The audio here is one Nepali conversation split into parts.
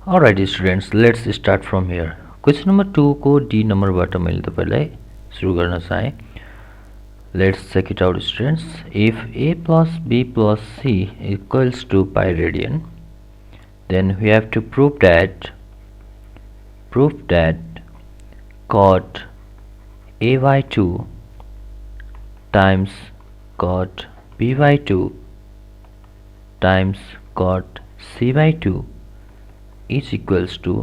Alright students, let's start from here. Question number 2 को D नम्बरबाट मैले तपाईलाई सुरु गर्न चाहे. Let's check it out students. If A plus B plus C equals to pi radian, then we have to prove that cot A by 2 times cot B by 2 times cot C by 2 is equals to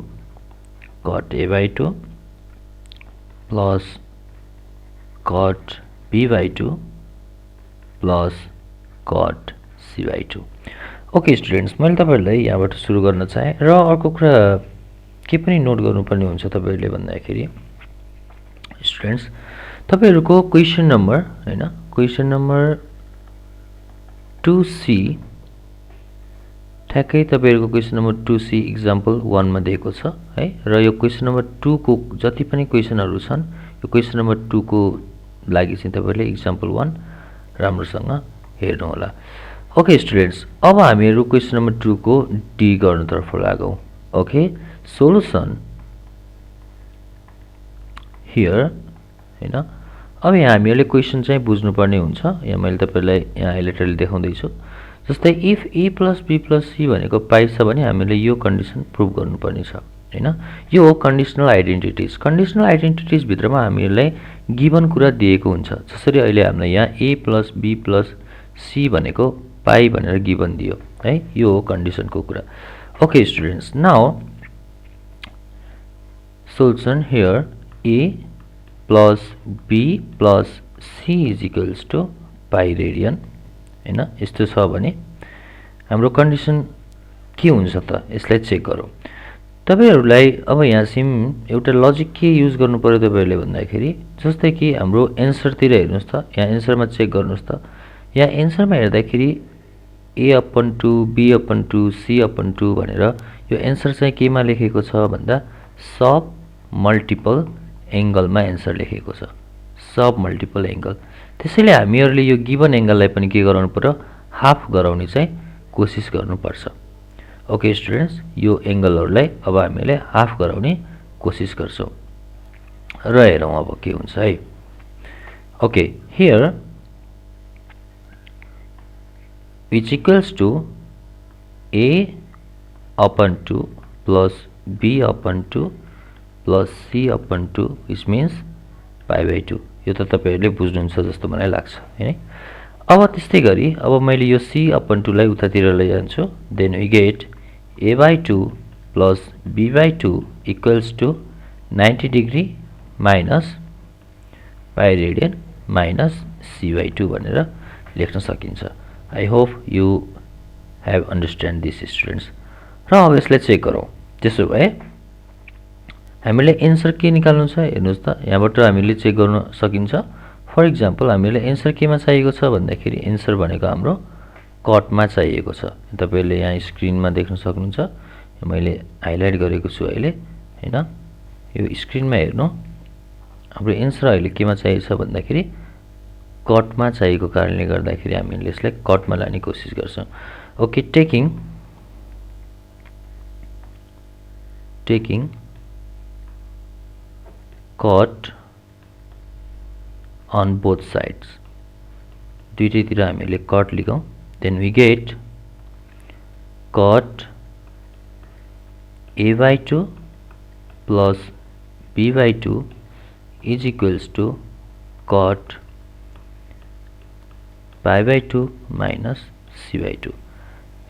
cot A by 2 plus cot B by 2 plus cot C by 2. Okay students, मैले तपाईहरुलाई यहाँबाट सुरु गर्न चाहे र अर्को कुरा के पनि नोट गर्नुपर्ने हुन्छ तपाईहरुले भन्दाखेरि स्टुडेन्ट्स तपाईहरुको क्वेशन नम्बर हैन क्वेशन नम्बर 2C ठ्याक्कै तपाईहरुको क्वेशन नम्बर 2C एक्जाम्पल 1 मा दिएको छ है र यो क्वेशन नम्बर 2 को जति पनि क्वेशनहरु छन् यो क्वेशन नम्बर 2 को लागि चाहिँ तपाईहरुले एक्जाम्पल 1 राम्रोसँग हेर्नु होला. ओके स्टुडेन्ट्स, अब हामीहरु क्वेशन नम्बर 2 को डी गर्नतर्फ लागौं. ओके, सोलुसन हियर हैन. अब यहाँ हामीहरुले क्वेशन चाहिँ बुझ्नु पर्ने हुन्छ. यहाँ मैले तपाईहरुलाई यहाँ हाइलाइटरले देखाउँदै छु. जस्तै if A plus B plus C भनेको पाइ छ भने हामीले यो कन्डिसन प्रुभ गर्नुपर्ने छ हैन. यो हो कन्डिसनल आइडेन्टिटीज. कन्डिसनल आइडेन्टिटीज भित्रमा हामीहरुलाई गिवन कुरा दिएको हुन्छ. जसरी अहिले हामीलाई यहाँ A plus B plus C भनेको पाइ भनेर गिवन दियो है. यो हो कन्डिसनको कुरा. Okay students, now solution here A plus B plus C is equals to pi radian हैन. यस्तो छ भने हाम्रो कन्डिसन के हुन्छ त यसलाई चेक गरौँ. तपाईहरुलाई अब यहाँ सिम एउटा लजिक के युज गर्नु पर्यो तपाईहरुले भन्दाखेरि जस्तै कि हाम्रो एन्सर तिर हेर्नुस् त. यहाँ एन्सरमा चेक गर्नुस् त. यहाँ एन्सरमा हेर्दाखेरि A upon 2 B upon 2 C upon 2 भनेर यो एन्सर चाहिँ केमा लेखेको छ भन्दा सब मल्टिपल एंगलमा एन्सर लेखेको छ. सब मल्टिपल एंगल. त्यसैले हामीहरुले यो गिवन एंगललाई पनि के गराउनु पर्यो, हाफ गराउने चाहिँ कोशिश गर्नुपर्छ. ओके स्टुडेन्ट्स, यो एंगलहरुलाई अब हामीले हाफ गराउने कोशिश गर्छौं र हेरौं अब के हुन्छ है. Okay, here which equals to A upon 2 plus B upon 2 plus C upon 2 which means pi by 2. यो त तपाईहरुले बुझ्नुहुन्छ जस्तो मलाई लाग्छ हैन. अब त्यस्तै गरी अब मैले यो C upon 2 लाई उतातिर लैजान्छु. then we get A by 2 plus B by 2 equals to 90 degree minus pi radian minus C by 2 भनेर लेख्न सकिन्छ. I hope you have understand this students. र अब यसलाई चेक गरौँ. त्यसो भए हामीले एन्सर के निकाल्नु छ हेर्नुस् त. यहाँबाट हामीले चेक गर्न सकिन्छ. फर एक्जाम्पल हामीले एन्सर केमा चाहिएको छ भन्दाखेरि एन्सर भनेको हाम्रो कटमा चाहिएको छ. तपाईहरुले यहाँ स्क्रिनमा देख्न सक्नुहुन्छ. मैले हाइलाइट गरेको छु अहिले हैन. यो स्क्रिनमा हेर्नु. हाम्रो एन्सर अहिले केमा चाहिएको छ भन्दाखेरि कटमा चाहिएको कारणले गर्दाखेरि हामीले यसलाई कटमा लाने कोशिश गर्छौं. Okay, taking cut on both sides. दुईटैतिर हामीले cut लिखौं. then we get cot A by 2 plus B by 2 is equals to cot pi by 2 minus C by 2.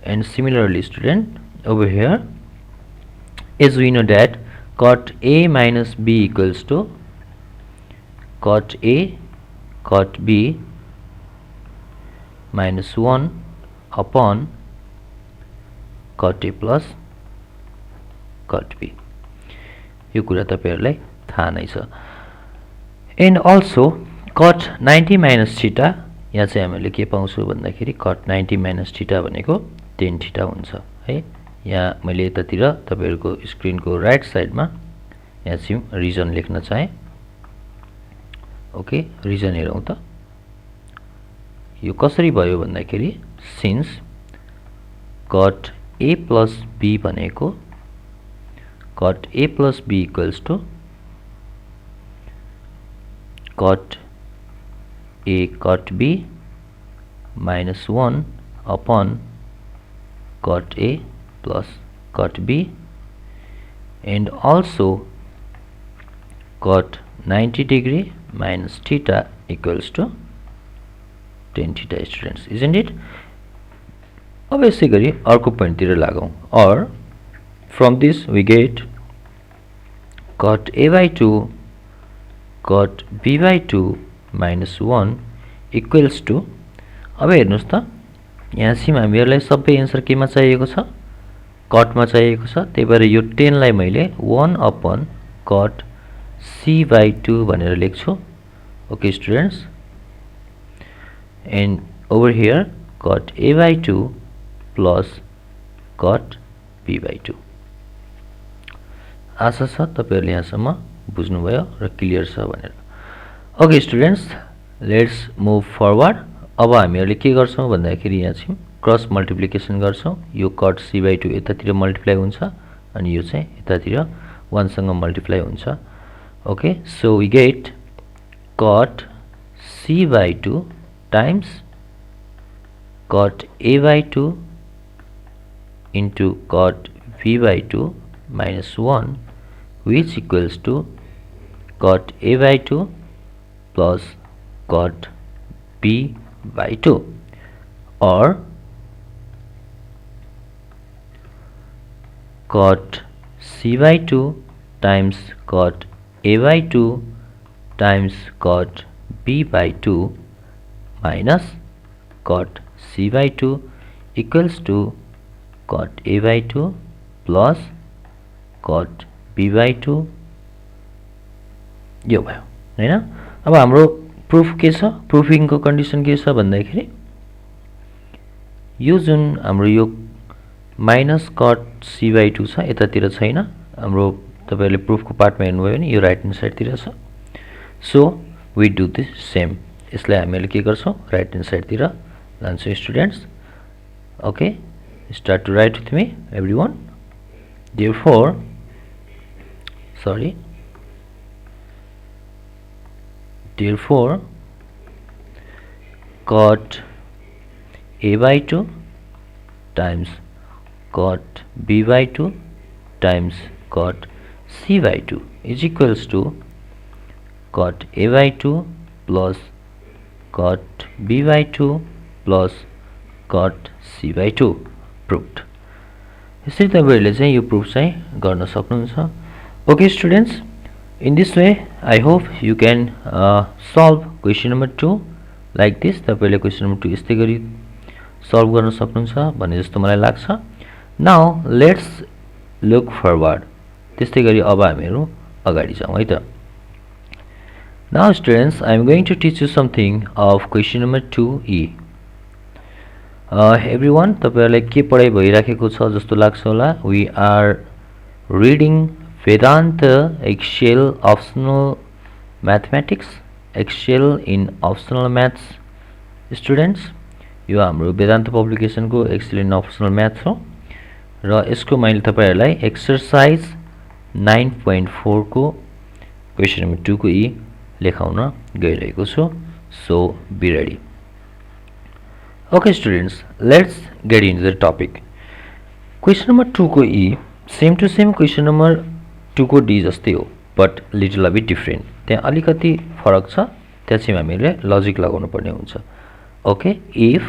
And similarly student, over here as we know that cot A minus B equals to cot A cot B minus 1 upon cot A plus cot B. यो कुरा तपाईहरुलाई थाहा नै छ. And also cot 90 minus theta, यहाँ चाहिँ हामीले के पाउँछौ भन्दाखेरि cot 90 minus theta भनेको tan theta हुन्छ है. यहाँ मैले यतातिर तपाईहरुको स्क्रिनको राइट साइडमा यहाँ चाहिँ रिजन लेख्न चाहे. ओके, रिजन हेरौं त. यो कसरी भयो भन्दाखेरि since cot A plus B भनेको cot A plus B equals to cot A cot B minus 1 upon cot A plus cot B, and also cot 90 degree minus theta equals to tan theta, students, isn't it? अब यसै गरी अर्को पोइन्टतिर लागौं, or from this we get cot A by 2 cot B by 2 minus 1 equals to, अब हेर्नुस् त यहाँ सिम हामीहरुलाई सबै एन्सर केमा चाहिएको छ, कटमा चाहिएको छ। त्यही भएर यो 10 लाई मैले 1 upon cot C by 2 भनेर लेख्छु। Okay students, and over here cot A by 2 plus cot B by 2। आशा छ तपाईहरुले यहाँसम्म बुझ्नुभयो र क्लियर छ भनेर। Okay students, let's move forward. अब हामीहरुले के गर्छौं भन्दाखेरि यहाँ चाहिँ क्रस मल्टिप्लिकेसन गर्छौं। यो cot C by 2 यतातिर मल्टिप्लाई हुन्छ अनि यो चाहिँ यतातिर 1 सँग मल्टिप्लाई हुन्छ। Okay, so we get cot C by 2 times cot A by 2 into cot B by 2 minus 1, which equals to cot A by 2 plus cot B by 2, or cot C by 2 times cot A by 2 times cot B by 2 minus cot C by 2 equals to cot A by 2 plus cot B by 2। यो भयो हैन। अब हाम्रो प्रुफ के छ, प्रुफिङ को कन्डिसन के छ भन्दाखेरि यो जुन हाम्रो यो माइनस cot C by 2 छ यतातिर छैन, हाम्रो तपाईहरुले प्रुफ को पार्टमा हेर्नुभयो भने यो राइट ह्यान्ड साइड तिर छ। So we do this same, यसलाई हामीले के गर्छौं राइट ह्यान्ड साइड तिर लान्छौं students. Okay, start to write with me everyone। Therefore cot A by 2 times cot B by 2 times cot C by 2 is equals to cot A by 2 plus cot B by 2 plus cot C by 2 proved। यसरी तपाईहरुले चाहिँ यो प्रुफ चाहिँ गर्न सक्नुहुन्छ। Okay students, in this way I hope you can solve question number 2 like this. तपाईहरुले क्वेशन नम्बर 2 यस्तै गरी सल्भ गर्न सक्नुहुन्छ भन्ने जस्तो मलाई लाग्छ। Now let's look forward. त्यस्तै गरी अब हामीहरु अगाडि जाउँ है त। Now students, I am going to teach you something of question number 2E। Everyone, तपाईहरुलाई के पढाइ भइराखेको छ जस्तो लाग्छ होला। We are reading Vedanta excel optional mathematics, excel in optional maths. Students, यो हाम्रो वेदान्त पब्लिकेसन को एक्सेल इन अप्सनल म्याथ्स हो र यसको मैले तपाईहरुलाई एक्सरसाइज 9.4 को क्वेशन नम्बर 2 को E लेखाउन गइरहेको छु। So be ready. Okay students, let's get into the topic। Question number 2 को E same to same question number 2 को D जस्तै हो, but little a bit different। त्यहाँ अलिकति फरक छ, त्यहाँ चाहिँ हामीले लजिक लगाउनु पर्ने हुन्छ। Okay, if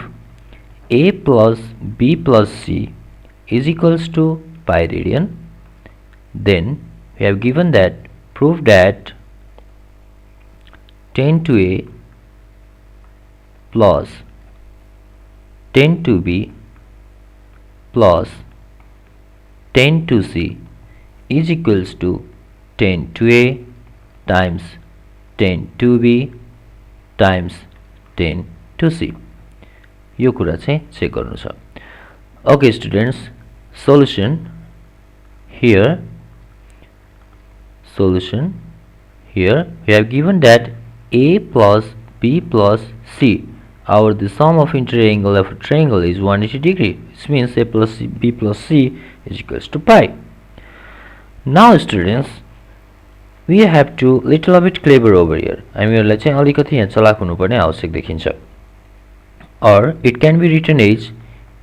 A plus B plus C is equals to pi radian, then we have given that prove that tan to A plus tan to B plus tan to C is equals to tan to A times tan to B times tan to C। यो कुरा चाहिँ चेक गर्नु छ। Okay students, solution here we have given that A plus B plus C, our the sum of interior angle of a triangle is 180 degree, which means A plus B plus C is equals to pi। Now students, we have to little bit clever over here. हामीहरुलाई चाहिँ अलिकति यहाँ चलाक हुनुपर्ने आवश्यक देखिन्छ. Or it can be written as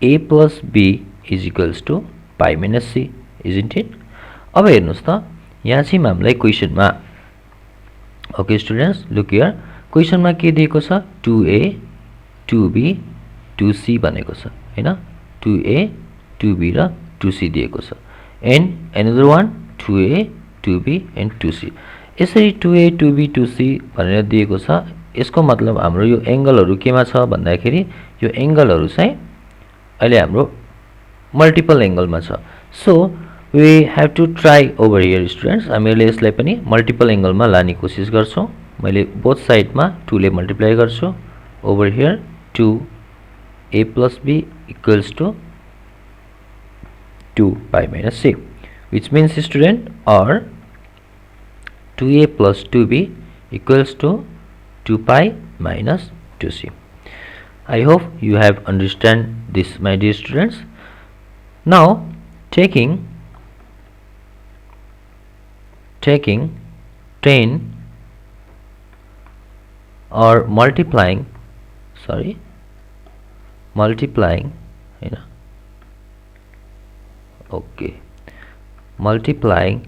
a plus b is equals to pi minus c, isn't it? अब हेर्नुस् त यहाँ चाहिँ हामीलाई क्वेशनमा ओके स्टुडेन्ट्स लुक हियर क्वेशनमा के दिएको छ 2a 2b 2c भनेको छ हैन 2a 2b र 2c दिएको छ and another one 2a 2b and 2c यसरी 2a 2b 2c भनेर दिएको छ यसको मतलब हाम्रो यो एंगलहरु केमा छ भन्दाखेरि यो एंगलहरु चाहिँ अहिले हाम्रो मल्टिपल एंगलमा छ so we have to try over here students हामीले यसलाई पनि मल्टिपल एंगलमा लाने कोसिस गर्छौं मैले बोथ साइडमा 2 ले मल्टिप्लाई गर्छु over here 2a plus b equals to 2 pi minus c which means student or 2a plus 2b equals to 2 pi minus 2c. I hope you have understand this my dear students. Now taking 10 or multiplying you know okay multiplying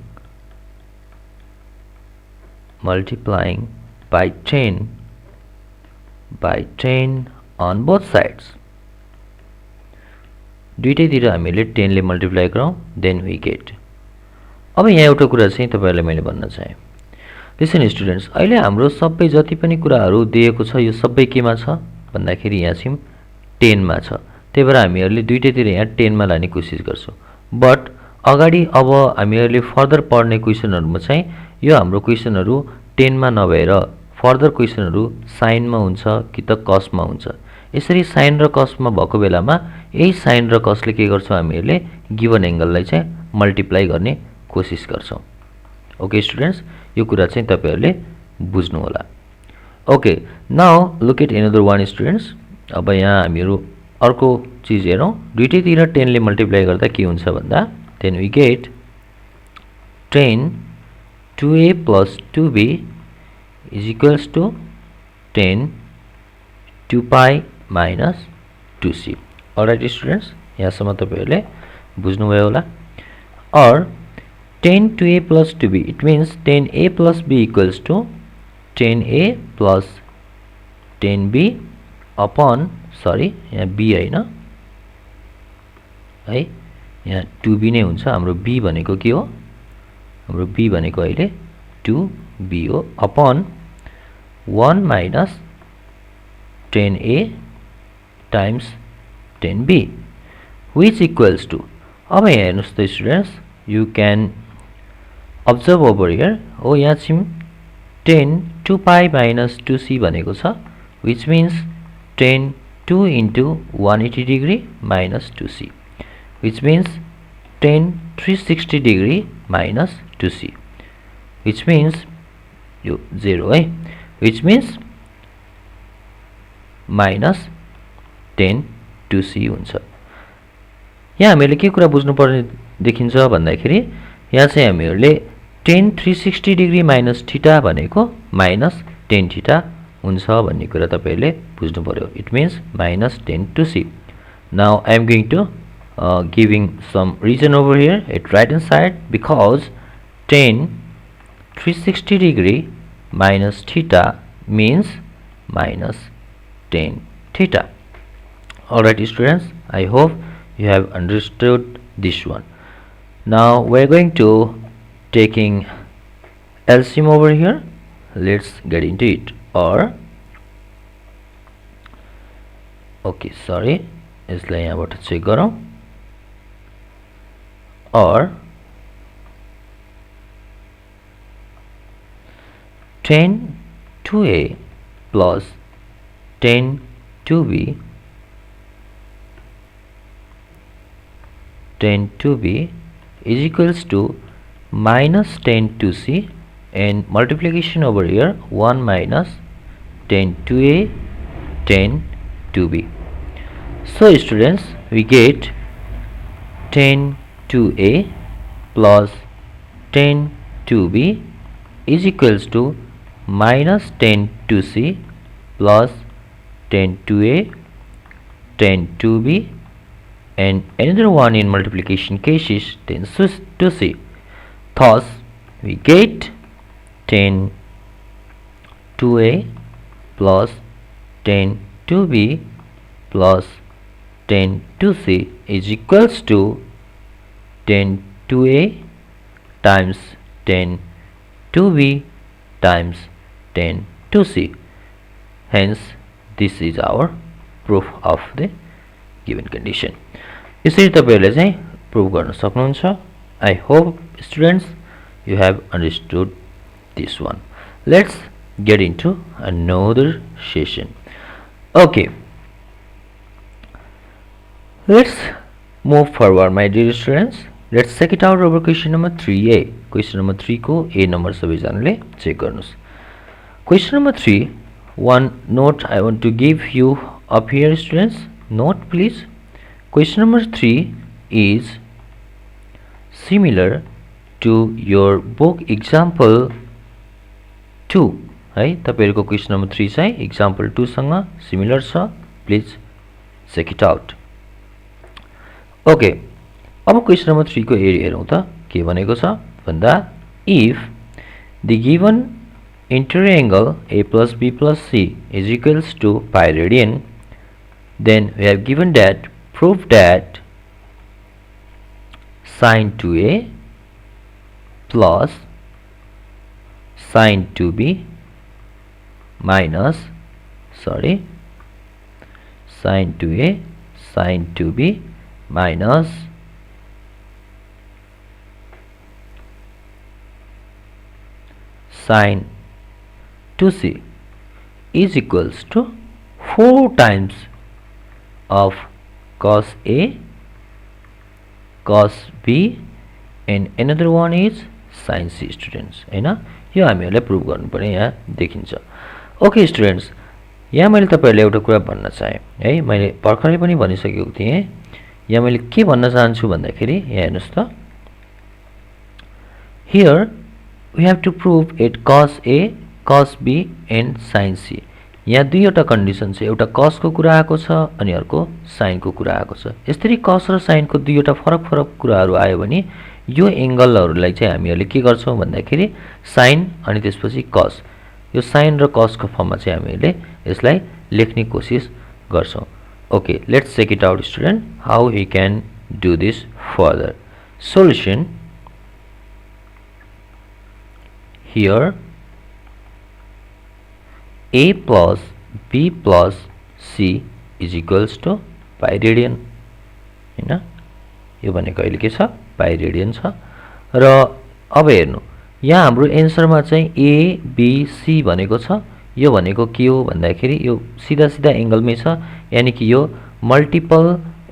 by 10 on both sides दुईटैतिर हामीले 10 ले मल्टिप्लाई गरौँ then we get अब यहाँ एउटा कुरा चाहिँ तपाईहरुलाई मैले भन्न चाहे लिसन स्टुडेन्ट्स अहिले हाम्रो सबै जति पनि कुराहरु दिएको छ यो सबै केमा छ भन्दाखेरि यहाँ चाहिँ 10 मा छ त्यही भएर हामीहरुले दुईटैतिर यहाँ 10 मा लाने कोसिस गर्छौं बट अगाडि अब हामीहरुले फर्दर पढ्ने क्वेशनहरुमा चाहिँ यो हाम्रो क्वेशनहरु 10 मा नभएर फर्दर क्वेशनहरु साइन मा हुन्छ कि त कस मा हुन्छ यसरी साइन र कस मा भएको बेलामा यही साइन र कसले के गर्छ हामीहरुले गिवन एंगललाई चाहिँ मल्टिप्लाई गर्ने कोसिस गर्छौं ओके स्टुडेन्ट्स यो कुरा चाहिँ तपाईहरुले बुझ्नु होला okay now look at another one students अब यहाँ हामीहरु अर्को चीज हेरौं दुईटैतिर 10 ले मल्टिप्लाई गर्दा के हुन्छ भन्दा then we get 10 2a plus 2b is equals to 10 2 pi minus 2c. Alright students, यहाँसम्म तपाईहरुले बुझ्नुभयो होला or 10 2a plus 2b it means 10a plus b equals to 10a plus 10b upon sorry यहाँ b हैन है यहाँ 2b नै हुन्छ हाम्रो b भनेको के हो हाम्रो b भनेको अहिले 2b हो upon 1 minus 10a times 10b which equals to अब यहाँ हेर्नुस् त students you can observe over here oh यहाँ चाहिँ 10 2 pi minus 2c भनेको छ which means 10 2 into 180 degree minus 2c which means 10 360 degree minus 2c which means यो 0 है which means minus 10 2c हुन्छ यहाँ हामीले के कुरा बुझ्नु पर्ने देखिन्छ भन्दाखेरि यहाँ चाहिँ हामीहरुले 10 360 डिग्री माइनस थीटा भनेको माइनस 10 थीटा हुन्छ भन्ने कुरा तपाईहरुले बुझ्नु पर्यो it means minus 10 2c. Now I am going to giving some reason over here at right hand side because 10 360 degree minus theta means minus 10 theta. Alright students, I hope you have understood this one. Now we are going to taking LCM over here. Let's get into it. Or okay sorry यसलाई यहाँबाट चेक गरौँ or 10 2a plus 10 2b 10 2b is equals to minus 10 2c and multiplication over here 1 minus 10 2a 10 2b. So students we get 10 2a plus 10 2b is equals to minus 10 2c plus 10 2a 10 2b and another one in multiplication case is 10 2c. Thus we get 10 2a plus 10 2b plus 10 2c is equals to 10 2a times 10 2b times 10 2c. Hence this is our proof of the given condition. यसरी तपाईहरुले चाहिँ प्रुभ गर्न सक्नुहुन्छ. I hope students you have understood this one. Let's get into another session. Okay, let's move forward my dear students. Let's check it out over question number 3a. Question number 3 को a number सबैजनाले चेक गर्नुस्. Question number 3, one note I want to give you up here students. Note please. Question number 3 is similar to your book example 2 है. तपाईहरुको question number 3 चाहिँ example 2 सँग similar छ. Please check it out. Okay, अब question number 3 को एरिया हेरौं त के भनेको छ भन्दा if the given interior angle a plus b plus c is equals to pi radian, then we have given that prove that sin 2a plus sin 2b minus sin 2a sin 2b minus sin 2c is equals to 4 times of cos a cos b and another one is sin c students हैन. यो हामीहरुले प्रुभ गर्नुपर्ने यहाँ देखिन्छ. ओके स्टुडेन्ट्स, यहाँ मैले तपाईहरुलाई एउटा कुरा भन्न चाहे है. मैले भर्खरै पनि भनिसकेको थिएँ. यहाँ मैले के भन्न चाहन्छु भन्दाखेरि यहाँ हेर्नुस् त, here we have to prove it cos a cos b and sin c. यहाँ दुईवटा कन्डिसन छ. एउटा cos को कुरा आएको छ अनि अर्को sin को कुरा आएको छ. यसरी cos र sin को दुईवटा फरक कुराहरु आयो भने यो एंगलहरुलाई चाहिँ हामीहरुले के गर्छौं भन्दाखेरि sin अनि त्यसपछि cos, यो sin र cos को फर्ममा चाहिँ हामीहरुले यसलाई लेख्ने कोशिश गर्छौं. Okay, let's check it out student how we can do this further. Solution, here a plus b plus c is equals to pi radian हैन. यो भनेको अहिले के छ pi radian छ. र अब हेर्नु यहाँ हाम्रो एन्सरमा चाहिँ a b c भनेको छ. यो भनेको के हो भन्दाखेरि यो सीधा सीधा एंगलमै छ, यानी कि यो मल्टिपल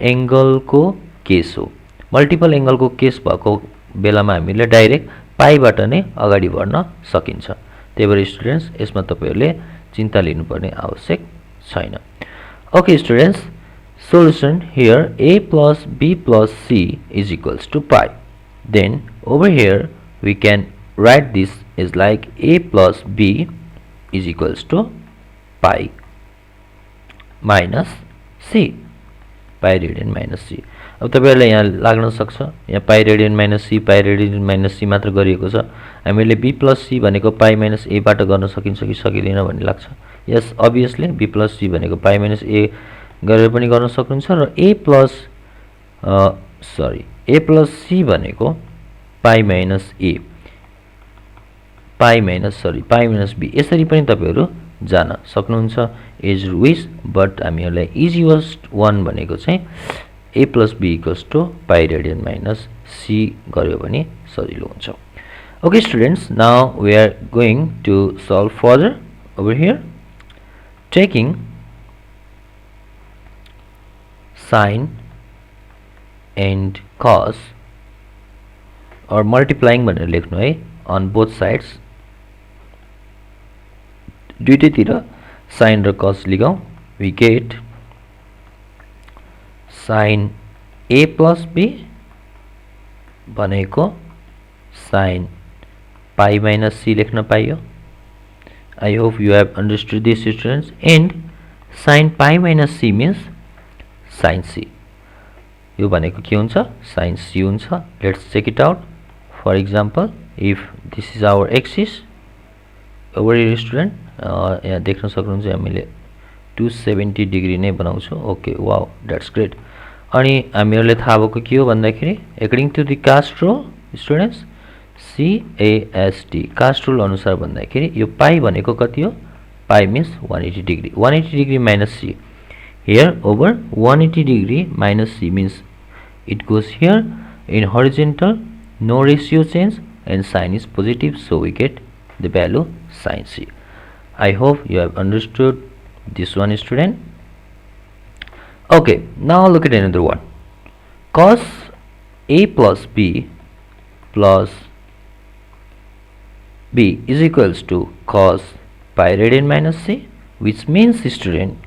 एंगल को केस हो. मल्टिपल एंगल को केस भएको बेलामा हामीले डाइरेक्ट पाइ बाट नै अगाडि बढ्न सकिन्छ. त्यही भएर स्टुडेन्ट्स यसमा तपाईहरुले चिन्ता लिनुपर्ने आवश्यक छैन. Okay students, solution, here a plus b plus c is equals to pi. Then over here we can write this is like a plus b is equals to pi minus c, pi radian minus c. अब तपाईहरुलाई यहाँ लाग्न सक्छ यहाँ pi radian minus c pi radian minus c मात्र गरिएको छ. हामीले b plus c भनेको pi minus a बाट गर्न सकिन्छ कि सकिदैन भन्ने लाग्छ. यस obviously b plus c भनेको pi minus a गरेर पनि गर्न सक्नुहुन्छ र a plus c भनेको pi minus a pi minus b यसरी पनि तपाईहरु जान सक्नुहुन्छ as you wish. बट हामीहरुलाई easiest one भनेको चाहिँ a plus b equals to pi radian minus c गर्यो भने सजिलो हुन्छ. Okay students, now we are going to solve further over here, taking sin and cos or multiplying भनेर लेख्नु है on both sides. दुईटैतिर sin र cos लिगौं. We get sin a plus b भनेको sin pi minus c लेख्न पाइयो. I hope you have understood this, students. And sin pi minus c means sin c. यो भनेको के हुन्छ? sin c हुन्छ. Let's check it out. For example, if this is our axis, over here student, यहाँ देख्न सक्नुहुन्छ हामीले 270 डिग्री नै बनाउँछौं. Okay, wow, that's great. अनि हामीहरुले थाहा भएको के हो भन्दाखेरि according to the cast rule, students, CAST cast rule अनुसार भन्दाखेरि यो पाई भनेको कति हो? पाई means 180 degree. 180 degree minus c. Here over 180 degree minus c means it goes here in horizontal, no ratio change, and sign is positive, so we get the value sin c. I hope you have understood this one, student. Okay, now look at another one. Cos a plus b plus b is equals to cos pi radian minus c, which means, student,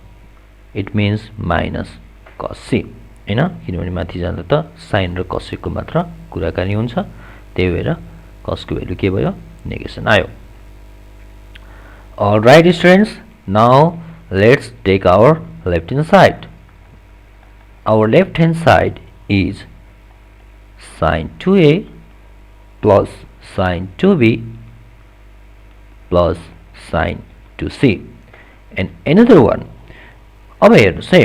it means minus cos c. हैन, किनभने माथि जाँदा त sin र cos को मात्र कुराकानी हुन्छ, त्यही भएर cos को भ्यालु के भयो? नेगेसन आयो. All right, students, now let's take our left hand side. Our left hand side is sin 2a plus sin 2b plus sin 2c, and another one. अब हेर्नुस् है,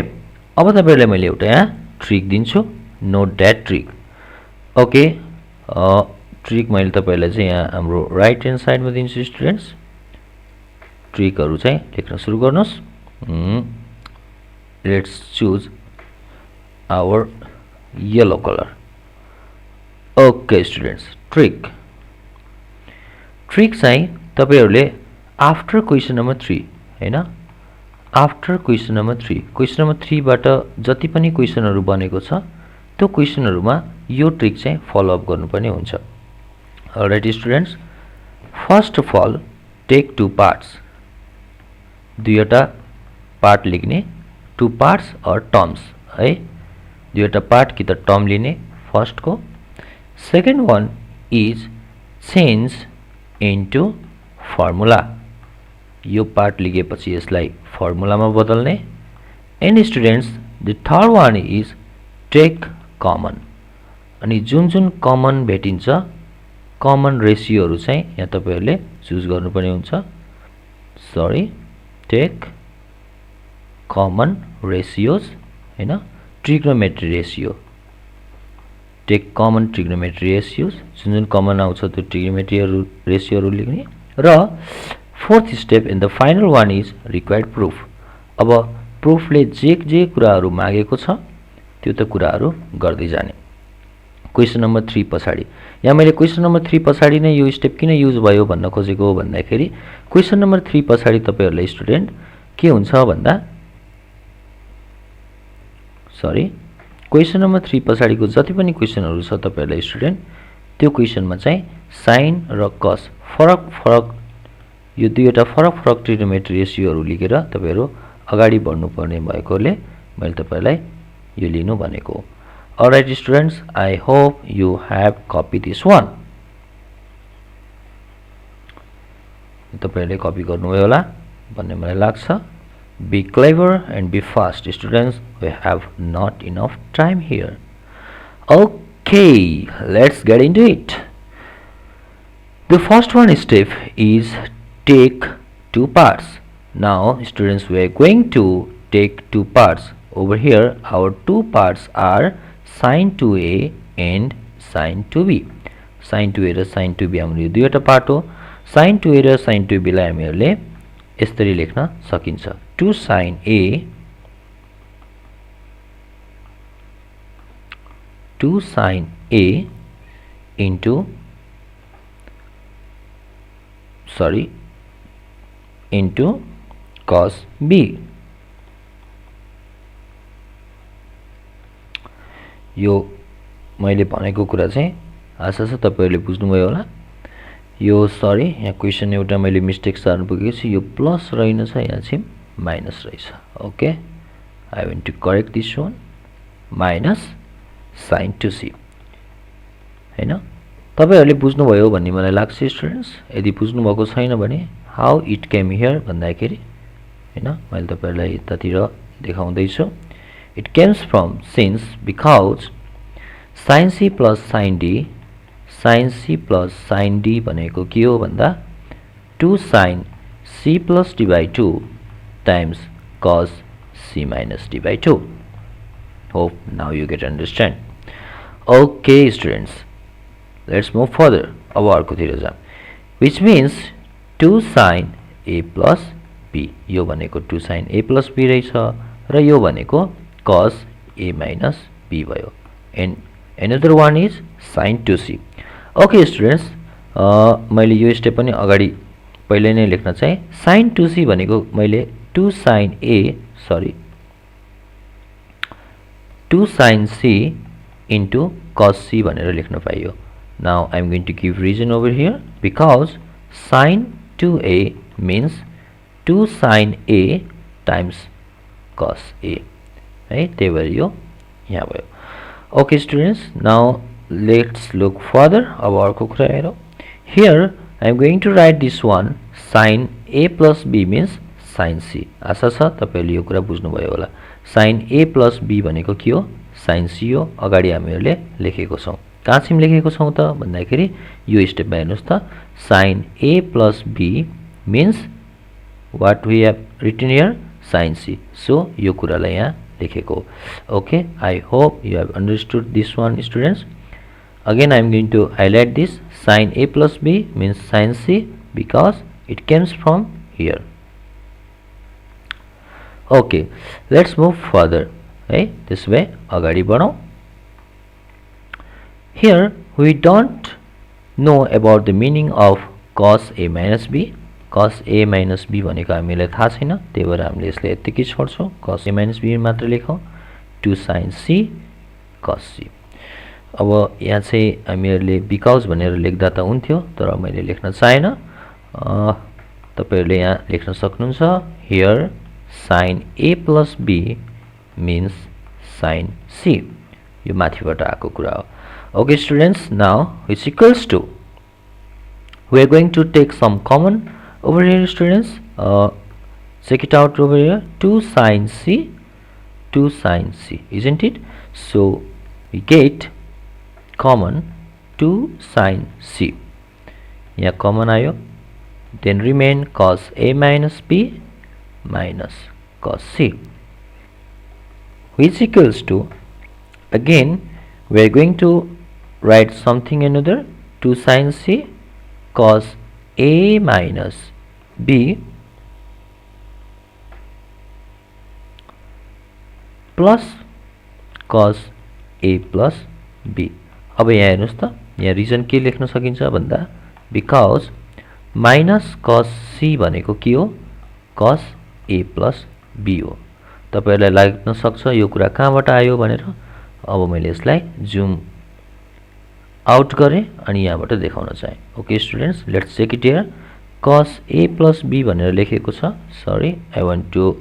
अब तपाईहरुलाई मैले एउटा यहाँ ट्रिक दिन्छु. Note that trick. Okay, trick मैले तपाईहरुलाई चाहिँ यहाँ हाम्रो राइट ह्यान्ड साइडमा दिन्छु. स्टुडेन्ट्स, ट्रिकहरु चाहिँ लेख्न सुरु गर्नुस्. Let's choose our yellow colour. Okay students, trick चाहिँ तपाईहरुले आफ्टर क्वेशन नम्बर 3 हैन, after question number 3, question number 3 बाट जति पनि क्वेशनहरु बनेको छ त्यो क्वेशनहरुमा यो ट्रिक चाहिँ फलो अप गर्नुपर्ने हुन्छ. Alright students, first of all take two parts. दुईवटा पार्ट लिख्ने, टू पार्ट्स और टर्म्स है. दुईवटा पार्ट कि त टर्म लिने फर्स्ट को. Second one is change into formula. यो पार्ट लिखेपछि यसलाई फर्मुलामा बदल्ने. And students, the third one is take common. अनि जुन जुन कमन भेटिन्छ, कमन रेशियोहरु चाहिँ यहाँ तपाईहरुले चुज गर्नुपर्ने हुन्छ. सरी, टेक कमन रेशियोज हैन, trigonometry ratio. Take common trigonometry ratios, जुन जुन कमन आउँछ त्यो ट्रिग्नोमेट्री रेशियोहरु लेख्ने. र fourth step in the final one is required proof. अब प्रूफले जे कुराहरु मागेको छ त्यो त कुराहरु गर्दै जाने. क्वेशन नम्बर 3 पछाडी, यहाँ मैले क्वेशन नम्बर 3 पछाडी नै यो स्टेप किन युज भयो भन्न खोजेको हो भन्दाखेरि क्वेशन नम्बर 3 पछाडी तपाईहरुलाई स्टुडेन्ट के हुन्छ भन्दा, सरी, क्वेशन नम्बर 3 पछाडीको जति पनि क्वेशनहरु छ तपाईहरुलाई स्टुडेन्ट त्यो क्वेशनमा चाहिँ साइन र कस फरक यो दुईवटा फरक ट्रिग्नोमेट्री रेशियोहरु लिखेर तपाईहरु अगाडि बढ्नुपर्ने भएकोले मैले तपाईहरुलाई यो लिनु भनेको. Alright students, I hope you have copy this one. तपाईहरुले कपी गर्नुभयो होला भन्ने मलाई लाग्छ. Be clever and be fast students, we have not enough time here. Okay, let's get into it. The first one step is take two parts. Now students, we are going to take two parts. Over here our two parts are sin 2a and sin 2b. sin 2a र sin 2b हाम्रो दुईवटा पार्ट हो. sin 2a र sin 2b लाई हामीले यसरी लेख्न सकिन्छ. 2 sin a 2 sin a into into cos b. यो मैले भनेको कुरा चाहिँ आशा छ तपाईहरुले बुझ्नुभयो होला. यो सरी, यहाँ क्वेशन एउटा मैले मिस्टेक सार्नु पुगेको छु. यो प्लस रहेन छ, यहाँ चाहिँ माइनस रहेछ. Okay, I want to correct this one. Minus sin 2c हैन, तपाईहरुले बुझ्नुभयो भन्ने मलाई लाग्छ स्टुडेन्ट्स। यदि बुझ्नु भएको छैन भने हाउ इट केम हियर भन्दाखेरि हैन मैले तपाईहरुलाई यतातिर देखाउँदै छु। It Kemps from since because sin c plus sin d भनेको के हो भन्दा 2 sin c plus d by 2 times cos c minus d by 2. Hope now you get understand. Okay students, let's move further. अब अर्कोतिर जाम, which means 2 sin a plus b. यो भनेको 2 sin a plus b रहेछ र यो भनेको cos a minus b भयो. And another one is sin 2c. Okay students, मैले यो स्टेप पनि अगाडि पहिले नै लेख्न चाहे। sin 2c भनेको मैले 2 sin c into cos c भनेर लेख्न पाइयो। Now I am going to give reason over here because sin 2a means 2 sin a times cos a, है त्यही भएर यो यहाँ भयो। Okay students, now let's look further. अब अर्को कुरा हेरौँ। Here I am going to write this one sin a plus b means sin c. आशा छ तपाईहरुले यो कुरा बुझ्नुभयो होला। sin a plus b भनेको के हो? sin c हो। अगाडि हामीहरुले लेखेको छौं। कहाँ चाहिँ लेखेको छौं त भन्दाखेरि यो स्टेपमा हेर्नुस् त। sin a plus b means what we have written here sin c. So यो कुरालाई यहाँ लेखेको। Okay, I hope you have understood this one students. Again I am going to highlight this sin a plus b means sin c because it comes from here. Okay, let's move further. Hey, this way अगाडि बढौं। Here we don't know about the meaning of cos a minus b. cos a minus b भनेको हामीलाई थाहा छैन, त्यही भएर हामीले यसलाई यतिकै छोड्छौं। cos a minus b मात्र लेखौं। 2 sin c cos c. अब यहाँ चाहिँ हामीहरुले because भनेर लेख्दा त हुन्थ्यो, तर मैले लेख्न चाहेन। तपाईहरुले यहाँ लेख्न सक्नुहुन्छ। Here sin a plus b means sin c. यो माथिबाट आएको कुरा हो। Okay students, now which equals to, we are going to take some common over here students. Check it out over here. 2 sin c, isn't it? So we get common 2 sin c. यहाँ common आयो, then remain cos a minus b minus cos c, which equals to, again we are going to write something another, 2 sin c cos a minus b plus cos a plus b. अब यहाँ हेर्नुस् त, यहाँ रिजन के लेख्न सकिन्छ भन्दा because minus cos c भनेको के हो? cos a plus b हो। तपाईहरुलाई लाग्न सक्छ यो कुरा कहाँबाट आयो भनेर। अब मैले यसलाई जुम आउट गरे अनि यहाँबाट देखाउन चाहे। Okay students, let's check it here. cos a plus b भनेर लेखेको छ। सरी, I want to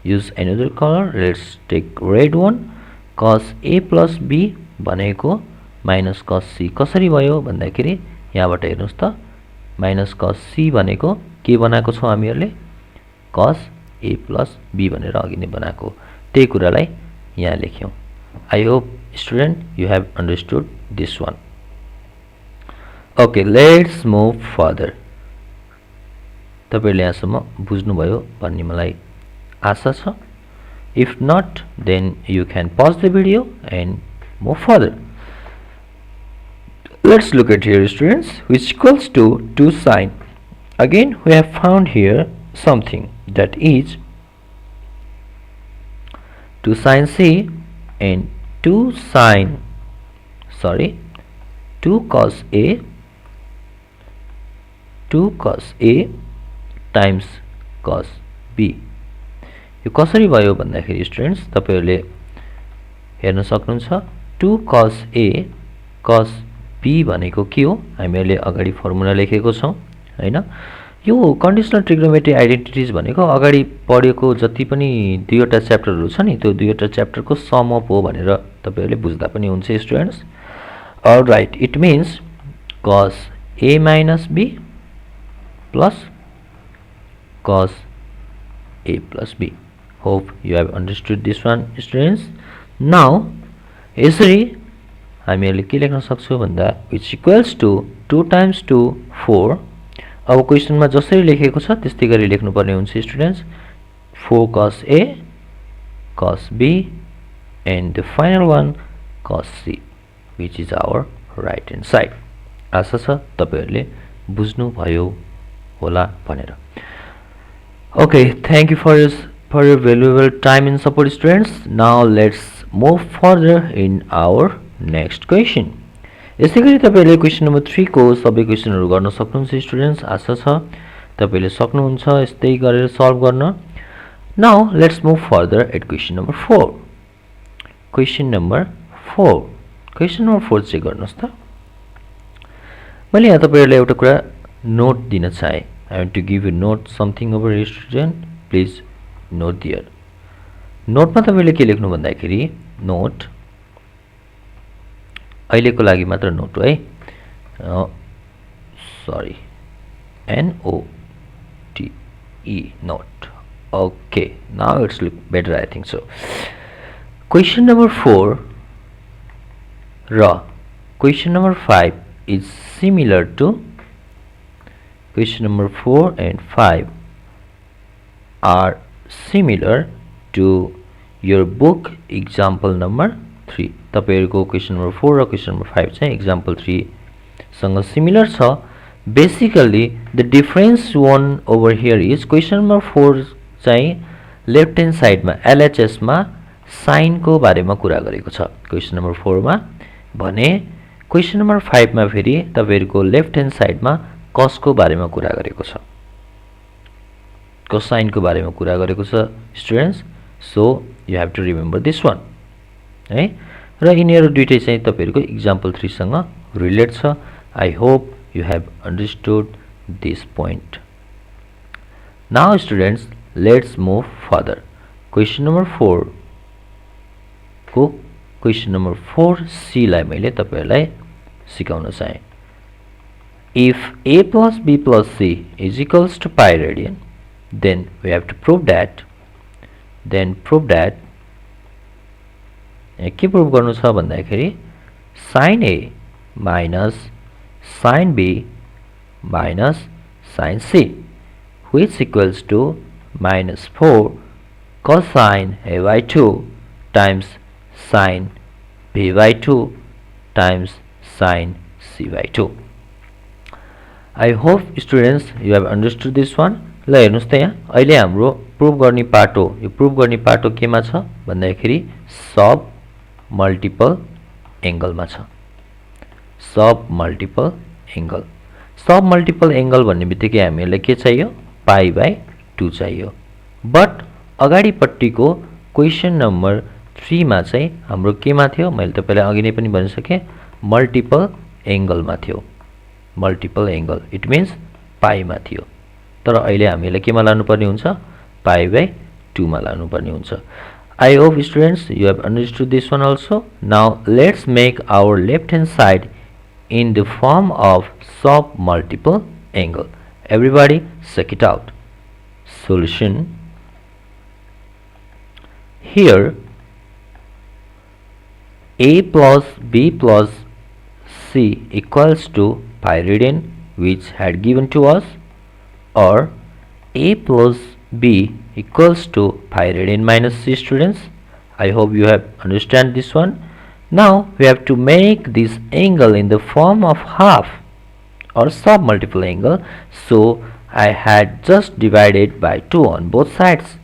use another color. Let's take red one. cos a plus b भनेको minus cos c कसरी भयो भन्दाखेरि यहाँबाट हेर्नुस् त, minus cos c भनेको के बनाएको छौं हामीहरुले? cos a plus b भनेर अघि नै बनाएको, त्यही कुरालाई यहाँ लेख्यौं। I hope student you have understood this one. Okay, let's move further. तपाईहरुले यहाँसम्म बुझ्नुभयो भन्ने मलाई आशा छ। If not, then you can pause the video and move further. Let's look at here students, which equals to 2 sin. Again we have found here something, that is 2 sin c and 2 cos a times cos b. यो कसरी भयो भन्दाखेरि स्टुडेन्ट्स तपाईहरुले हेर्न सक्नुहुन्छ। 2 cos a cos b भनेको के हो? हामीहरुले अगाडि फर्मुला लेखेको छौं हैन। यो कन्डिसनल ट्रिग्नोमेट्री आइडेन्टिटीज भनेको अगाडि पढेको जति पनि दुईवटा च्याप्टरहरु छ नि, त्यो दुईवटा च्याप्टरको सम अप हो भनेर तपाईहरुले बुझ्दा पनि हुन्छ students. Alright, it means cos A minus B plus cos A plus B. Hope you have understood this one, students. Now यसरी हामीहरुले के लेख्न सक्छौं भन्दा which equals to 2 times 2 4. अब क्वेशनमा जसरी लेखेको छ त्यस्तै गरी लेख्नु पर्ने हुन्छ students. 4 cos A cos B and the final one cos C, which is our right hand side. आशा छ तपाईहरुले बुझ्नु भयो होला भनेर. Okay, thank you for your valuable time and support, students. Now let's move further in our next question. यसैगरी तपाईहरुले क्वेशन नम्बर 3 को सबै क्वेशनहरु गर्न सक्नुहुन्छ स्टुडेन्ट्स. आशा छ तपाईले सक्नुहुन्छ यस्तै गरेर सल्भ गर्न. Now let's move further at question number 4. Question number 4. Question number 4 चाहिँ गर्नुस् त. मैले यहाँ तपाईहरुलाई एउटा कुरा नोट दिन चाहे. I want to give you note something over here, student. Please note there. Note मा तपाईले के लेख्नु भन्दाखेरि note अहिलेको लागि मात्र नोट है. Sorry, N-O-T-E, note. Okay, now it's look better, I think so. Question number 4 question number 5 is similar to question number 4 and 5 are similar to your book example number 3. तपाईहरुको question number 4 र question number 5 चाहिँ example 3 सँग similar छ. Basically the difference one over here is question number 4 चाहिँ left hand side मा LHS मा sin को बारेमा कुरा गरेको छ question number 4 मा, भने question number 5 मा फेरि तपाईहरुको left hand side मा cos को बारेमा कुरा गरेको छ, cosine को बारेमा कुरा गरेको छ students. So you have to remember this one है. र यिनीहरु दुईटै चाहिँ तपाईहरुको example 3 सँग रिलेट छ. I hope you have understood this point. Now students, let's move further. Question number 4 को question number 4C लाई मैले तपाईहरुलाई सिकाउन चाहे. If A plus B plus C is equals to pi radian, then we have to prove that के प्रुभ गर्नु छ भन्दाखेरि sin A minus sin B minus sin C, which equals to minus 4 cosine A by 2 times sin B by 2 times sin C by 2. I hope students you have understood this one. ल हेर्नुस् त यहाँ अहिले हाम्रो प्रुभ गर्ने पाटो, यो प्रुभ गर्ने पाटो केमा छ भन्दाखेरि सब मल्टिपल एंगल मा छ. सब मल्टिपल एंगल. सब मल्टिपल एंगल भन्ने बित्तिकै हामीलाई के चाहियो, पाई बाइ 2 चाहियो. बट अगाडि पट्टिको क्वेशन नम्बर 3 मा चाहिँ हाम्रो केमा थियो, मैले तपाईलाई अघि नै पनि भनिसके, मल्टिपल एंगल मा थियो. मल्टिपल एंगल इट मीन्स पाई मा थियो. तर अहिले हामीलाई केमा लानु पर्ने हुन्छ, पाई बाइ 2 मा लानु पर्ने हुन्छ. I hope students you have understood this one also. Now let's make our left hand side in the form of sub multiple angle. Everybody check it out. Solution. Here A plus B plus C equals to pi radian, which had given to us, or A plus B equals to pi radian minus C, students. I hope you have understand this one. Now we have to make this angle in the form of half or sub multiple angle. So I had just divided by 2 on both sides.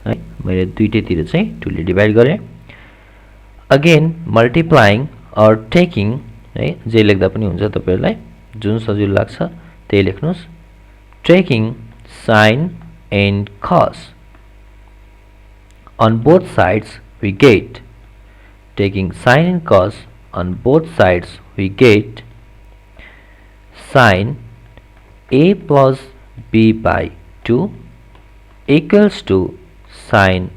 मैले दुईटैतिर चाहिँ 2 ले डिवाइड गरे. Again multiplying or taking है, जे लेख्दा पनि हुन्छ तपाईहरुलाई जुन सजिलो लाग्छ त्यही लेख्नुस्. Taking sin and cos on both sides we get, taking sin and cos on both sides we get sin A plus B by 2 equals to sin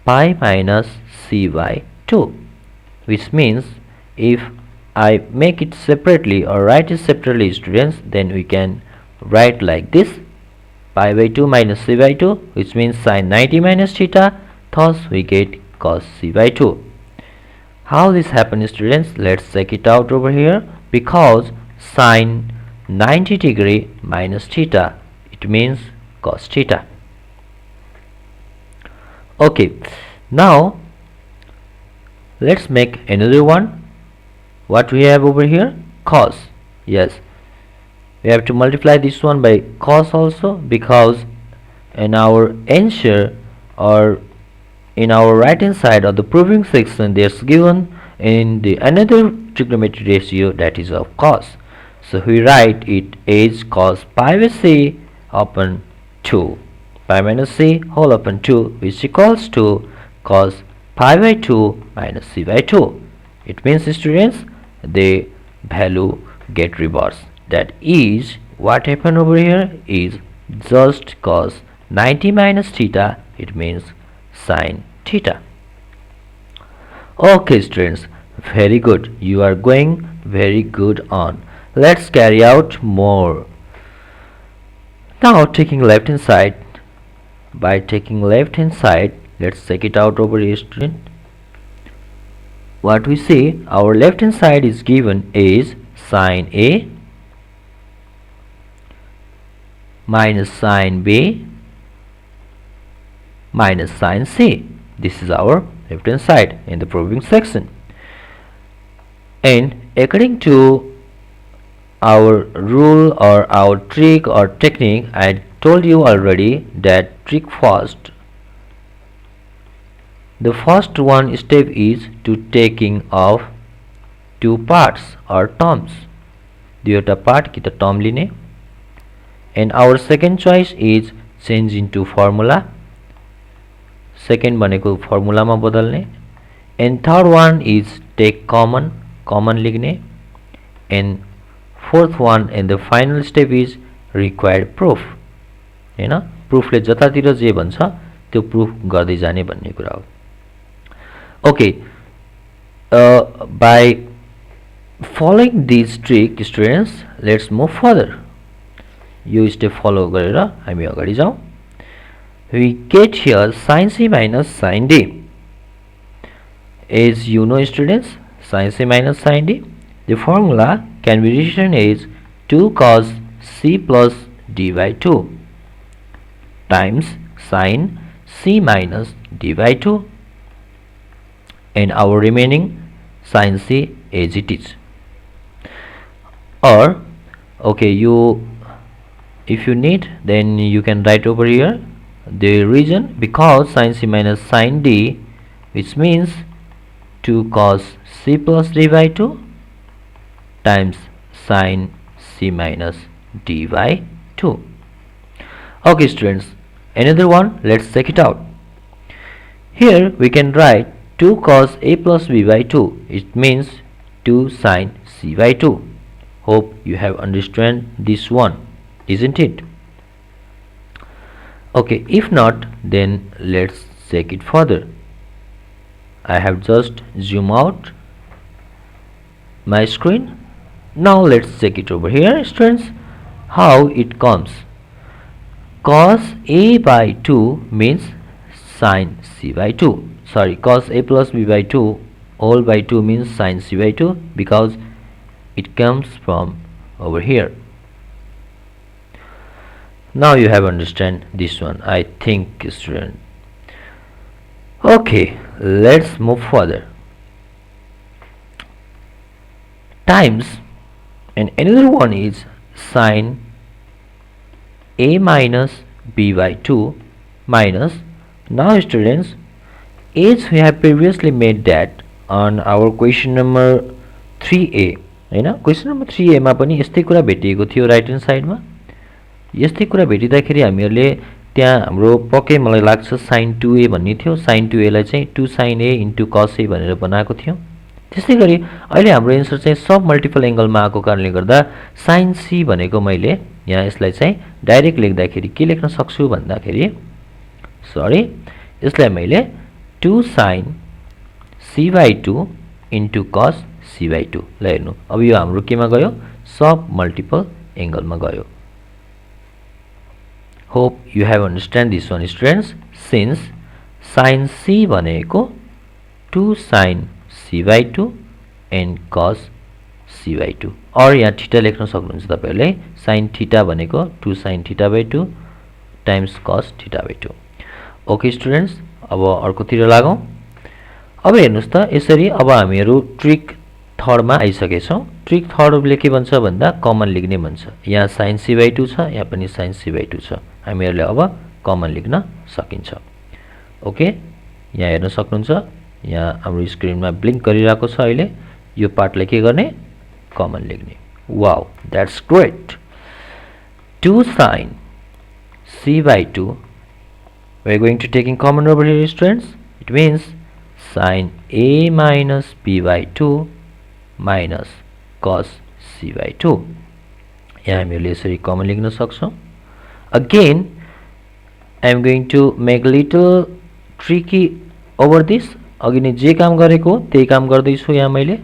pi minus C by 2, which means if I make it separately or write it separately, students, then we can write like this: pi by 2 minus c by 2, which means sin 90 minus theta. Thus we get cos c by 2. How this happens, students? Let's check it out over here. Because sin 90 degree minus theta, it means cos theta. Okay, now let's make another one. What we have over here? Cos. Yes, we have to multiply this one by cos also, because in our answer or in our right hand side of the proving section, there's given in the another trigonometry ratio, that is of cos. So we write it as cos pi by c upon 2, pi minus c whole upon 2, which equals to cos pi by 2 minus c by 2. It means, students, the value get reversed. That is, what happened over here is just cos 90 minus theta, it means sin theta. Okay, students, very good. You are going very good on. Let's carry out more. Now taking left hand side, by taking left hand side, let's check it out over here, student. What we see, our left hand side is given is sin A minus sin B minus sin C. This is our left hand side in the proving section. And according to our rule or our trick or technique, I told you already that trick first. The first one step is to taking of two parts or terms. दुईवटा part कि त term लिने. And our second choice is change into formula. Second भनेको formula मा बदल्ने. And third one is take common लिख्ने. And fourth one and the final step is required proof. हैन, प्रुफले जतातिर जे भन्छ त्यो प्रुफ गर्दै जाने भन्ने कुरा हो. Okay, by following these trick, students, let's move further. You step follow गरेर हामी अगाडि जाउँ. We get here sin c minus sin d. As you know, students, sin c minus sin d, the formula can be written as 2 cos c plus d by 2 times sin c minus d by 2, and our remaining sin c as it is. Or okay, if you need, then you can write over here the reason, because sin c minus sin d, which means 2 cos c plus d by 2 times sin c minus d by 2. Okay, students, another one, let's check it out. Here we can write 2 cos a plus b by 2, it means 2 sin c by 2. Hope you have understood this one, isn't it? Okay, if not, then let's check it further. I have just zoom out my screen. Now let's check it over here, students, how it comes. Cos a by 2 means sin c by 2. Sorry, cos a plus b by 2 all by 2 means sin c by 2, because it comes from over here. Now you have understand this one, I think, student. Okay, let's move further. Times, and another one is sin a minus b by 2 minus. Now, students, as we have previously made that on our question number 3a, हैन, question number 3a मा पनि यस्तै कुरा भेटिएको थियो राइट ह्यान्ड साइडमा. यस्तै कुरा भेटिँदाखेरि हामीहरूले त्यहाँ हाम्रो पक्कै मलाई लाग्छ sin 2a भन्ने थियो. sin 2a लाई चाहिँ 2 sin a into cos a भनेर बनाएको थियो. त्यस्तै गरी अहिले हाम्रो एन्सर चाहिँ सब मल्टिपल एंगलमा आएको कारणले गर्दा sin c भनेको मैले यहाँ यसलाई चाहिँ डाइरेक्ट लेख्दाखेरि के लेख्न सक्छु भन्दाखेरि, सरी, यसलाई मैले 2 sin c by 2 into cos c/2 ल हेर्नु अब यो हाम्रो केमा गयो सब मल्टिपल एंगलमा गयो hope you have understand this one students since sin c भनेको 2 sin c/2 and cos c/2 और यहाँ थीटा लेख्न सक्नुहुन्छ तपाईहरुले sin थीटा भनेको 2 sin θ/2 times cos θ/2 okay students अब अर्कोतिर लागौं अब हेर्नुस् त यसरी अब हामीहरु ट्रिक थर्ड मा आइसकेछौं ट्रिक थर्ड ले के भन्छ भन्दा कमन लिग्ने भन्छ यहाँ sin c/2 छ यहाँ पनि sin c/2 छ हामीहरुले अब कमन लिग्न सकिन्छ ओके यहाँ हेर्न सक्नुहुन्छ यहाँ हाम्रो स्क्रिनमा ब्लिंक गरिरहेको छ अहिले यो पार्टलाई के गर्ने कमन लिग्ने wow that's great 2 sin c/2 we are going to taking common over here students it means sin a minus b/2 minus cos c/2 यहाँ हामीले यसरी कमन लिख्न सक्छौं again I am going to make little tricky over this अघि नै जे काम गरेको त्यही काम गर्दै छु यहाँ मैले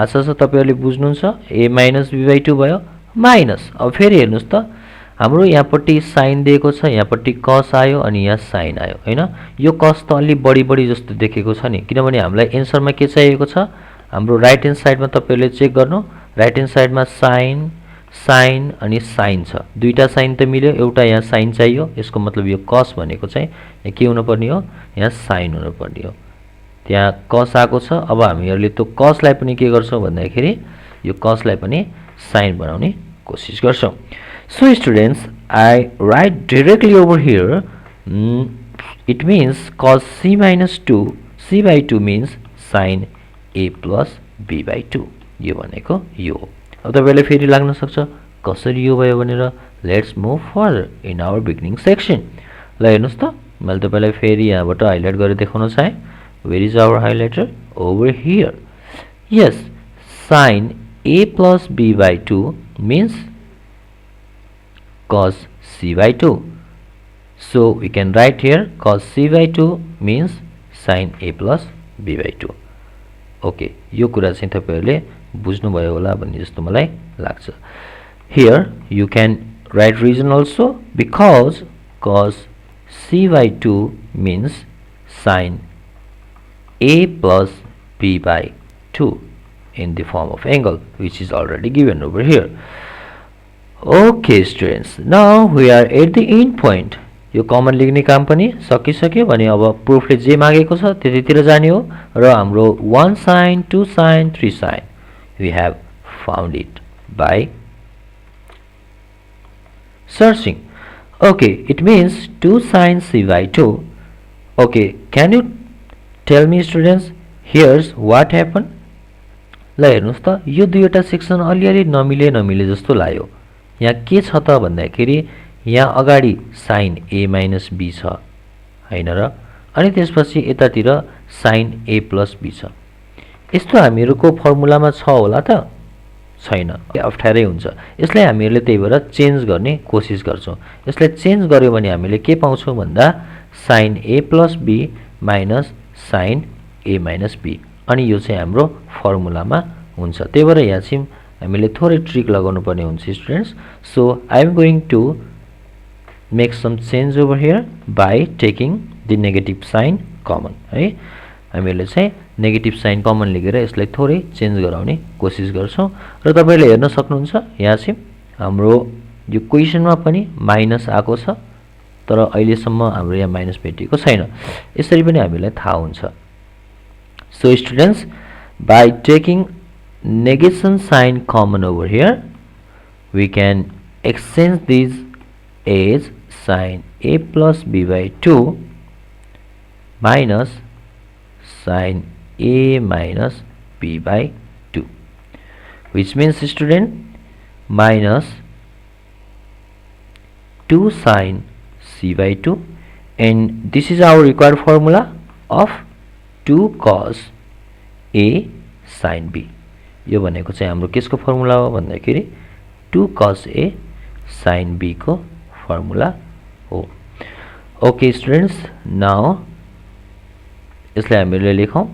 आशा छ तपाईहरुले बुझ्नुहुन्छ a minus b/2 भयो माइनस अब फेरि हेर्नुस् त हाम्रो यहाँपट्टि sin दिएको छ यहाँपट्टि cos आयो अनि यहाँ sin आयो हैन यो cos त अलि बढी जस्तो देखेको छ नि किनभने हामीलाई एन्सरमा के चाहिएको छ हाम्रो राइट ह्यान्ड साइडमा तपाईहरुले चेक गर्नु राइट ह्यान्ड साइडमा sin अनि sin छ दुईटा sin त मिल्यो एउटा यहाँ sin चाहियो यसको मतलब यो cos भनेको चाहिँ यहाँ के हुनु पर्ने हो यहाँ sin हुनु पर्ने हो त्यहाँ cos आको छ अब हामीहरुले त्यो cos लाई पनि के गर्छौं भन्दाखेरि यो cos लाई पनि sin बनाउने कोशिश गर्छौं so students I write directly over here it means cos c minus 2 c/2 means sin a plus b/2 यो भनेको यो अब तपाईले फेरि लाग्न सक्छ कसरी यो भयो भनेर let's move further in our beginning section ल हेर्नुस् त मैले तपाईलाई फेरि यहाँबाट हाइलाइट गरेर देखाउन चाहे where is our highlighter over here यस sin a plus b/2 means cos c/2 so we can write here cos c/2 means sin a plus b/2 okay यो कुरा चाहिँ तपाईहरुले बुझ्नु भयो होला भन्ने जस्तो मलाई लाग्छ here you can write reason also because cos c/2 means sin a plus b/2 in the form of angle which is already given over here okay students now we are at the end point यो कमन लिग्ने काम पनि सकिसक्यो भने अब प्रुफले जे मागेको छ त्यतितिर जाने हो र हाम्रो 1 sin 2 sin 3 sin we have found it by searching okay it means 2 sin c/2 okay can you tell me students here's what happened ल हेर्नुस् त यो दुईवटा सेक्सन अलिअलि नमिले जस्तो लाग्यो यहाँ के छ त भन्दाखेरि यहाँ अगाडि sin a minus b छ हैन र अनि त्यसपछि यतातिर sin a plus b छ यस्तो हामीहरुको फर्मुलामा छ होला त छैन अप्ठ्यारै हुन्छ यसलाई हामीहरुले त्यही भएर चेन्ज गर्ने कोशिश गर्छौं यसलाई चेन्ज गर्यो भने हामीले के पाउँछौं भन्दा sin a plus b minus sin a minus b अनि यो चाहिँ हाम्रो फर्मुलामा हुन्छ त्यही भएर यहाँ चाहिँ हामीले थोरै ट्रिक लगाउनु पर्ने हुन्छ students so I am going to make some change over here by taking the negative sign common है हामीले चाहिँ नेगेटिभ साइन कमन लिएर यसलाई थोरै चेन्ज गराउने कोशिश गर्छौं र तपाईले हेर्न सक्नुहुन्छ यहाँ चाहिँ हाम्रो यो क्वेशनमा पनि माइनस आको छ तर अहिले सम्म हाम्रो यहाँ माइनस भेटिएको छैन यसरी पनि हामीलाई थाहा हुन्छ so students by taking negation sign common over here we can exchange these as sin a plus b/2 minus sin a minus b/2 which means student minus 2 sin c/2 and this is our required formula of 2 cos a sin b यो भनेको चाहिँ हाम्रो केसको फर्मुला हो भन्दाखेरि 2 cos a sin b को फर्मुला हो ओके स्टुडेन्ट्स नाउ यसलाई हामीले लेखौं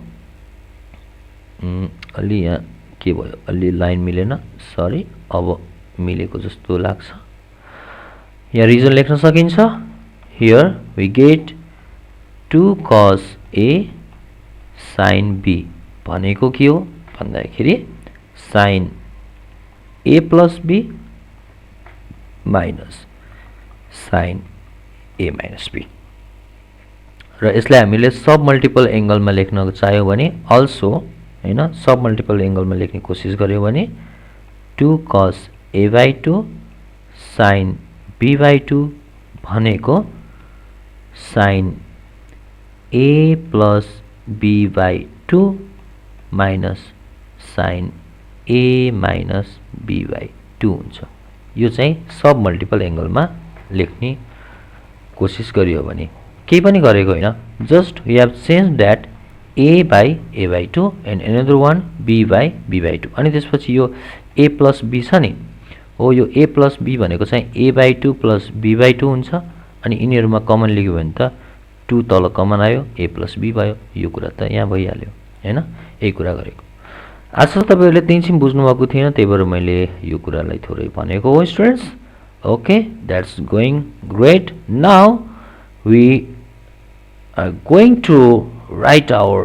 अलि यहाँ के भयो अलि लाइन मिलेन सरी अब मिलेको जस्तो लाग्छ यहाँ रिजन लेख्न सकिन्छ here we get 2 cos A sin B भनेको के हो भन्दाखेरि sin A plus B minus sin A minus B र यसलाई हामीले सब मल्टिपल एंगलमा लेख्न चाह्यौ भने अल्सो हैन सब मल्टिपल एंगलमा लेख्ने कोसिस गर्यो भने 2 cos A by 2 sin B by 2 भनेको sin A plus B by 2 minus sin A minus B by 2 हुन्छ यो चाहिँ सब मल्टिपल एंगलमा लेख्ने कोसिस गरियो भने केही पनि गरेको हैन just we have change that A by A by 2 and another one B by B by 2 अनि त्यसपछि यो A plus B छ नि हो यो A plus B भनेको चाहिँ A by 2 plus B by 2 हुन्छ अनि यिनीहरुमा कमन लिग्यो भने त 2 तल कमन आयो A plus B भयो यो कुरा त यहाँ भइहाल्यो हैन यही कुरा गरेको आशा तपाईहरुले त्यहीँसिम बुझ्नु भएको थिएन त्यही भएर मैले यो कुरालाई थोरै भनेको हो students okay that's going great now we are going to write our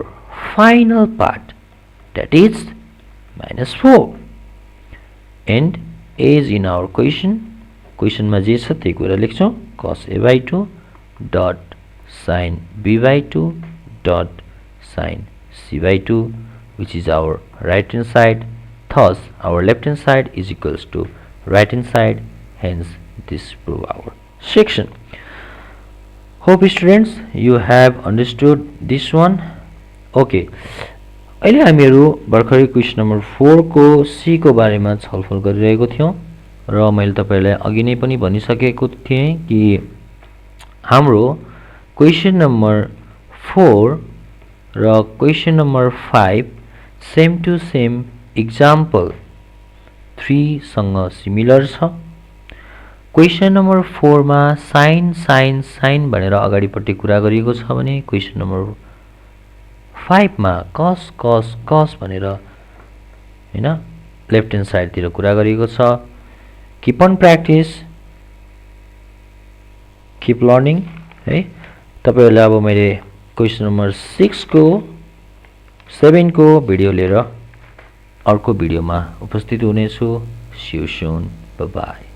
final part that is -4 and as in our question मा जे छ त्यही कुरा लेख्छौं cos A by 2 dot sin B by 2 dot sin C by 2 which is our right hand side thus our left hand side is equals to right hand side hence this prove our section hope students you have understood this one okay अहिले हामीहरु भर्खरै क्वेशन नम्बर 4 को C को बारेमा छलफल गरिरहेको थियौं र मैले तपाईलाई अघि नै पनि भनिसकेको थिएँ कि हाम्रो क्वेशन नम्बर 4 र question number 5 same to same example 3 सँग सिमिलर छ क्वेशन नम्बर 4 मा sin sin sin भनेर अगाडिपट्टि कुरा गरिएको छ भने क्वेशन नम्बर 5 मा cos cos cos भनेर हैन लेफ्ट ह्यान्ड साइड तिर कुरा गरिएको छ keep on practice keep learning है तपाईहरुले अब मैले क्वेशन नम्बर 6 को 7 को भिडियो लिएर अर्को भिडियोमा उपस्थित हुनेछु see you soon bye by